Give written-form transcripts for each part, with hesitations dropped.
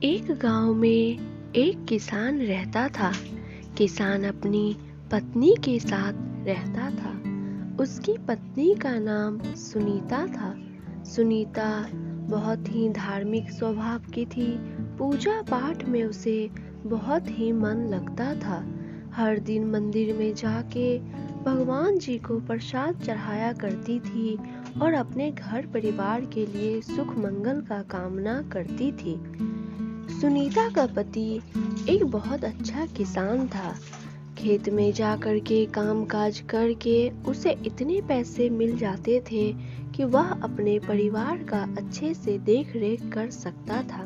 एक गांव में एक किसान रहता था। किसान अपनी पत्नी के साथ रहता था। उसकी पत्नी का नाम सुनीता था। सुनीता बहुत ही धार्मिक स्वभाव की थी। पूजा पाठ में उसे बहुत ही मन लगता था। हर दिन मंदिर में जाके भगवान जी को प्रसाद चढ़ाया करती थी और अपने घर परिवार के लिए सुख मंगल का कामना करती थी। सुनीता का पति एक बहुत अच्छा किसान था। खेत में जाकर के काम काज करके उसे इतने पैसे मिल जाते थे कि वह अपने परिवार का अच्छे से देख रेख कर सकता था।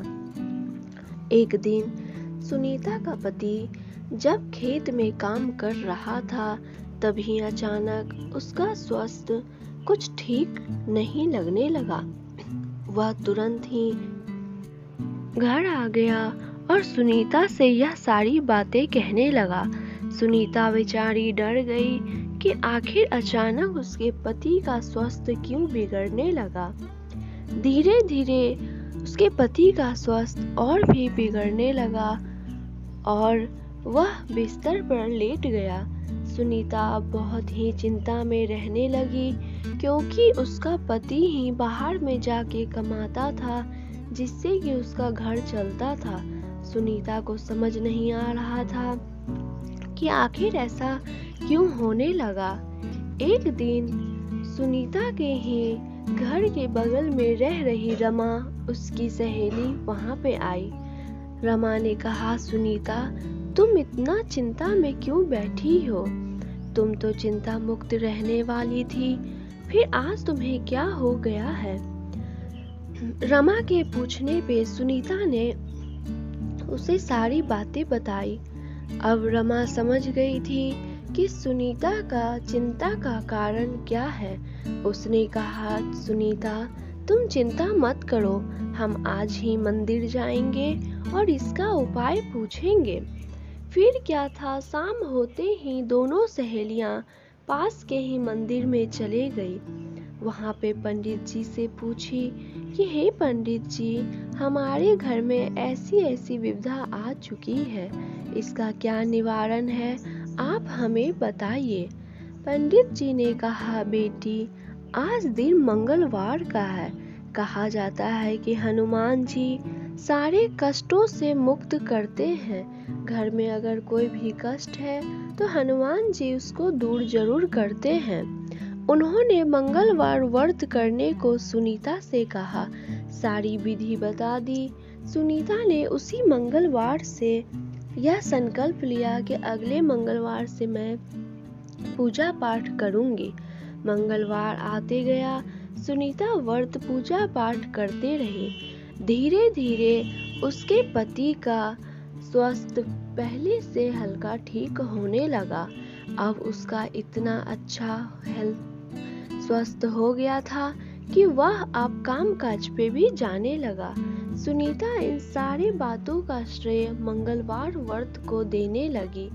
एक दिन सुनीता का पति जब खेत में काम कर रहा था, तभी अचानक उसका स्वास्थ्य कुछ ठीक नहीं लगने लगा। वह तुरंत ही घर आ गया और सुनीता से यह सारी बातें कहने लगा। सुनीता बेचारी डर गई कि आखिर अचानक उसके पति का स्वास्थ्य क्यों बिगड़ने लगा। धीरे धीरे उसके पति का स्वास्थ्य और भी बिगड़ने लगा और वह बिस्तर पर लेट गया। सुनीता अब बहुत ही चिंता में रहने लगी, क्योंकि उसका पति ही बाहर में जाके कमाता था, जिससे कि उसका घर चलता था। सुनीता को समझ नहीं आ रहा था कि आखिर ऐसा क्यों होने लगा। एक दिन सुनीता के ही घर के बगल में रह रही रमा, उसकी सहेली, वहां पे आई। रमा ने कहा, सुनीता, तुम इतना चिंता में क्यों बैठी हो? तुम तो चिंता मुक्त रहने वाली थी, फिर आज तुम्हें क्या हो गया है? रमा के पूछने पे सुनीता ने उसे सारी बातें बताई। अब रमा समझ गई थी कि सुनीता का चिंता का कारण क्या है। उसने कहा, सुनीता, तुम चिंता मत करो, हम आज ही मंदिर जाएंगे और इसका उपाय पूछेंगे। फिर क्या था, शाम होते ही दोनों सहेलियां पास के ही मंदिर में चले गई। वहां पे पंडित जी से पूछी कि हे पंडित जी, हमारे घर में ऐसी ऐसी विपदा आ चुकी है, इसका क्या निवारण है, आप हमें बताइए। पंडित जी ने कहा, बेटी, आज दिन मंगलवार का है। कहा जाता है कि हनुमान जी सारे कष्टों से मुक्त करते हैं। घर में अगर कोई भी कष्ट है तो हनुमान जी उसको दूर जरूर करते हैं। उन्होंने मंगलवार व्रत करने को सुनीता से कहा। सारी विधि बता दी। सुनीता ने उसी मंगलवार से यह संकल्प लिया कि अगले मंगलवार से मैं पूजा पाठ करूंगी। मंगलवार आते गया, सुनीता व्रत पूजा पाठ करते रही। धीरे धीरे उसके पति का स्वास्थ्य पहले से हल्का ठीक होने लगा। अब उसका इतना अच्छा स्वस्थ हो गया था कि वह अब काम काज पे भी जाने लगा। सुनीता इन सारी बातों का श्रेय मंगलवार व्रत को देने लगी।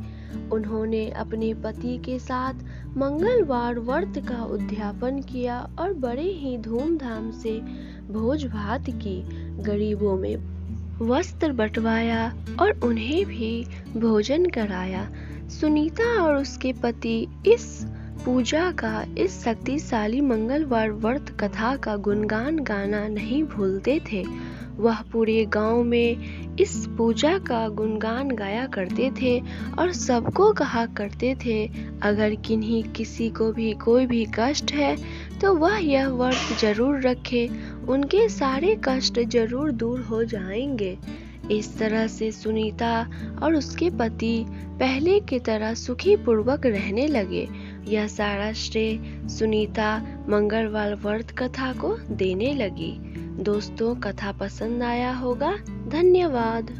उन्होंने अपने पति के साथ मंगलवार व्रत का उद्यापन किया और बड़े ही धूमधाम से भोज भात की। गरीबों में वस्त्र बंटवाया और उन्हें भी भोजन कराया। सुनीता और उसके पति इस पूजा का, इस शक्तिशाली मंगलवार व्रत कथा का गुणगान गाना नहीं भूलते थे। वह पूरे गांव में इस पूजा का गुणगान गाया करते थे और सबको कहा करते थे, अगर किन्हीं किसी को भी कोई भी कष्ट है तो वह यह व्रत जरूर रखे, उनके सारे कष्ट जरूर दूर हो जाएंगे। इस तरह से सुनीता और उसके पति पहले की तरह सुखी पूर्वक रहने लगे। यह सारा श्रेय सुनीता मंगलवार व्रत कथा को देने लगी। दोस्तों, कथा पसंद आया होगा। धन्यवाद।